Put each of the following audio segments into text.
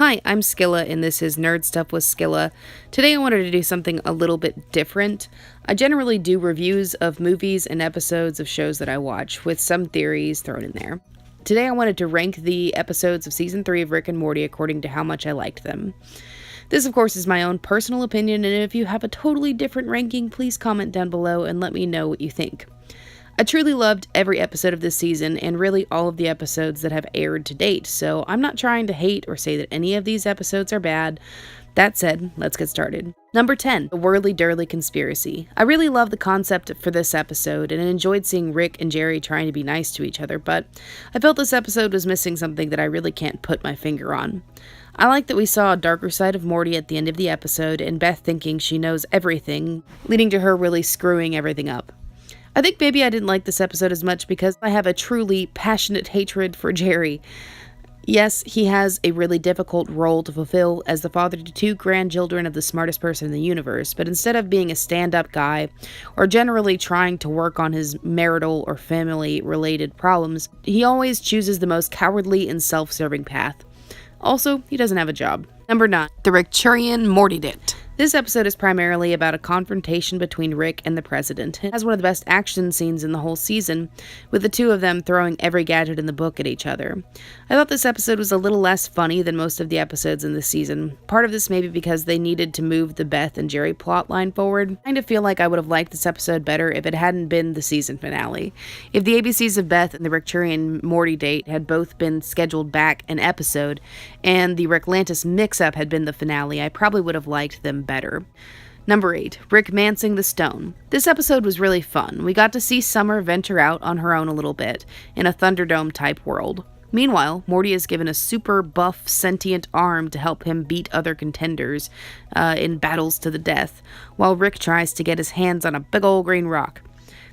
Hi, I'm Skilla, and this is Nerd Stuff with Skilla. Today I wanted to do something a little bit different. I generally do reviews of movies and episodes of shows that I watch, with some theories thrown in there. Today I wanted to rank the episodes of Season 3 of Rick and Morty according to how much I liked them. This, of course, is my own personal opinion, and if you have a totally different ranking, please comment down below and let me know what you think. I truly loved every episode of this season, and really all of the episodes that have aired to date, so I'm not trying to hate or say that any of these episodes are bad. That said, let's get started. Number 10, The Whirly-Durly Conspiracy. I really love the concept for this episode, and enjoyed seeing Rick and Jerry trying to be nice to each other, but I felt this episode was missing something that I really can't put my finger on. I like that we saw a darker side of Morty at the end of the episode, and Beth thinking she knows everything, leading to her really screwing everything up. I think maybe I didn't like this episode as much because I have a truly passionate hatred for Jerry. Yes, he has a really difficult role to fulfill as the father to two grandchildren of the smartest person in the universe, but instead of being a stand-up guy, or generally trying to work on his marital or family-related problems, he always chooses the most cowardly and self-serving path. Also, he doesn't have a job. Number 9, The Rick-Churian Morty Dit. This episode is primarily about a confrontation between Rick and the president. It has one of the best action scenes in the whole season, with the two of them throwing every gadget in the book at each other. I thought this episode was a little less funny than most of the episodes in this season. Part of this may be because they needed to move the Beth and Jerry plotline forward. I kind of feel like I would have liked this episode better if it hadn't been the season finale. If the ABCs of Beth and the Rick-Churian Morty date had both been scheduled back an episode, and the Ricklantis mix-up had been the finale, I probably would have liked them better. Number 8, Rick Mancing the Stone. This episode was really fun. We got to see Summer venture out on her own a little bit, in a Thunderdome-type world. Meanwhile, Morty is given a super buff, sentient arm to help him beat other contenders in battles to the death, while Rick tries to get his hands on a big old green rock.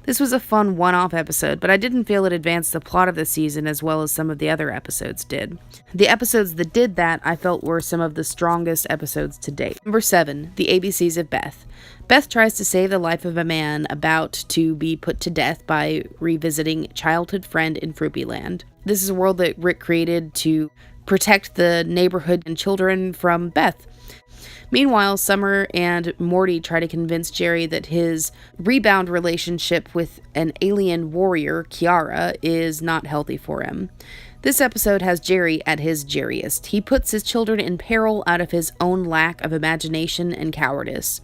This was a fun one-off episode, but I didn't feel it advanced the plot of the season as well as some of the other episodes did. The episodes that did that, I felt were some of the strongest episodes to date. Number 7, The ABCs of Beth. Beth tries to save the life of a man about to be put to death by revisiting childhood friend in Fruipyland. This is a world that Rick created to protect the neighborhood and children from Beth. Meanwhile, Summer and Morty try to convince Jerry that his rebound relationship with an alien warrior, Kiara, is not healthy for him. This episode has Jerry at his Jerriest. He puts his children in peril out of his own lack of imagination and cowardice.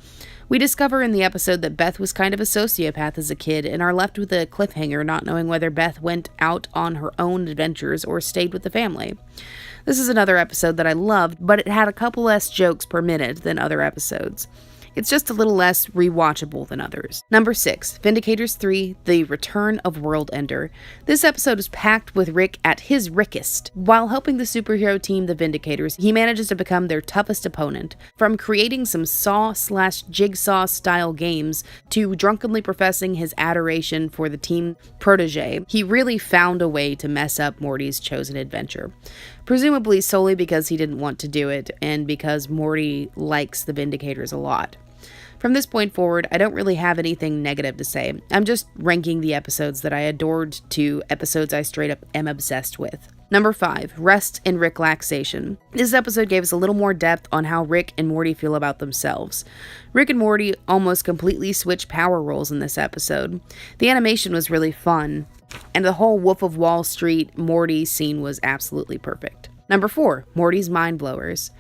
We discover in the episode that Beth was kind of a sociopath as a kid and are left with a cliffhanger not knowing whether Beth went out on her own adventures or stayed with the family. This is another episode that I loved, but it had a couple less jokes per minute than other episodes. It's just a little less rewatchable than others. Number 6, Vindicators 3, The Return of World Ender. This episode is packed with Rick at his Rickest. While helping the superhero team, the Vindicators, he manages to become their toughest opponent. From creating some Saw/Jigsaw style games to drunkenly professing his adoration for the team protege, he really found a way to mess up Morty's chosen adventure. Presumably solely because he didn't want to do it, and because Morty likes the Vindicators a lot. From this point forward, I don't really have anything negative to say. I'm just ranking the episodes that I adored to episodes I straight up am obsessed with. Number 5, Rest and Ricklaxation. This episode gave us a little more depth on how Rick and Morty feel about themselves. Rick and Morty almost completely switched power roles in this episode. The animation was really fun, and the whole Wolf of Wall Street Morty scene was absolutely perfect. Number 4, Morty's Mind Blowers.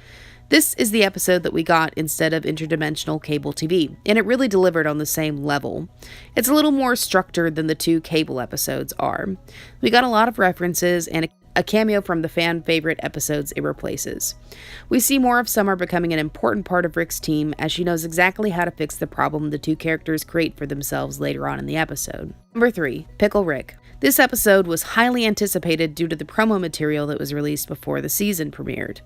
This is the episode that we got instead of interdimensional cable TV, and it really delivered on the same level. It's a little more structured than the two cable episodes are. We got a lot of references and a cameo from the fan favorite episodes it replaces. We see more of Summer becoming an important part of Rick's team as she knows exactly how to fix the problem the two characters create for themselves later on in the episode. Number 3, Pickle Rick. This episode was highly anticipated due to the promo material that was released before the season premiered.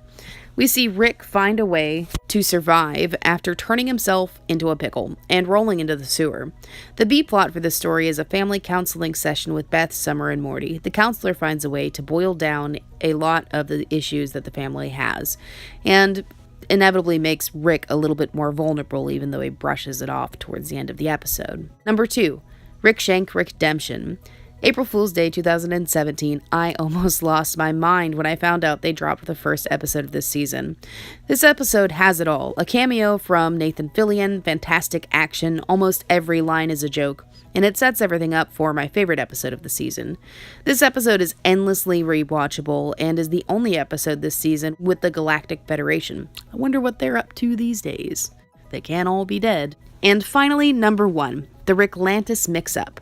We see Rick find a way to survive after turning himself into a pickle and rolling into the sewer. The B-plot for this story is a family counseling session with Beth, Summer, and Morty. The counselor finds a way to boil down a lot of the issues that the family has, and inevitably makes Rick a little bit more vulnerable, even though he brushes it off towards the end of the episode. Number 2, Rick Shank Redemption. April Fool's Day 2017, I almost lost my mind when I found out they dropped the first episode of this season. This episode has it all. A cameo from Nathan Fillion, fantastic action, almost every line is a joke, and it sets everything up for my favorite episode of the season. This episode is endlessly rewatchable and is the only episode this season with the Galactic Federation. I wonder what they're up to these days. They can't all be dead. And finally, number 1, the Ricklantis mix-up.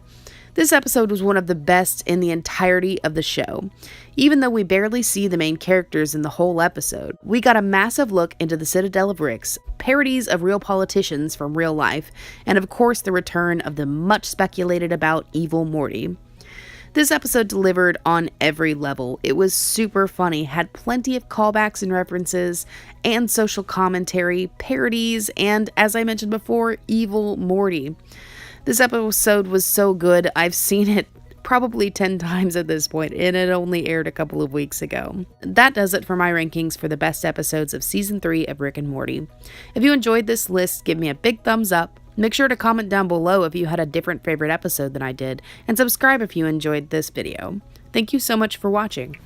This episode was one of the best in the entirety of the show. Even though we barely see the main characters in the whole episode, we got a massive look into the Citadel of Ricks, parodies of real politicians from real life, and of course the return of the much speculated about evil Morty. This episode delivered on every level. It was super funny, had plenty of callbacks and references, and social commentary, parodies, and as I mentioned before, evil Morty. This episode was so good, I've seen it probably 10 times at this point, and it only aired a couple of weeks ago. That does it for my rankings for the best episodes of Season 3 of Rick and Morty. If you enjoyed this list, give me a big thumbs up. Make sure to comment down below if you had a different favorite episode than I did, and subscribe if you enjoyed this video. Thank you so much for watching.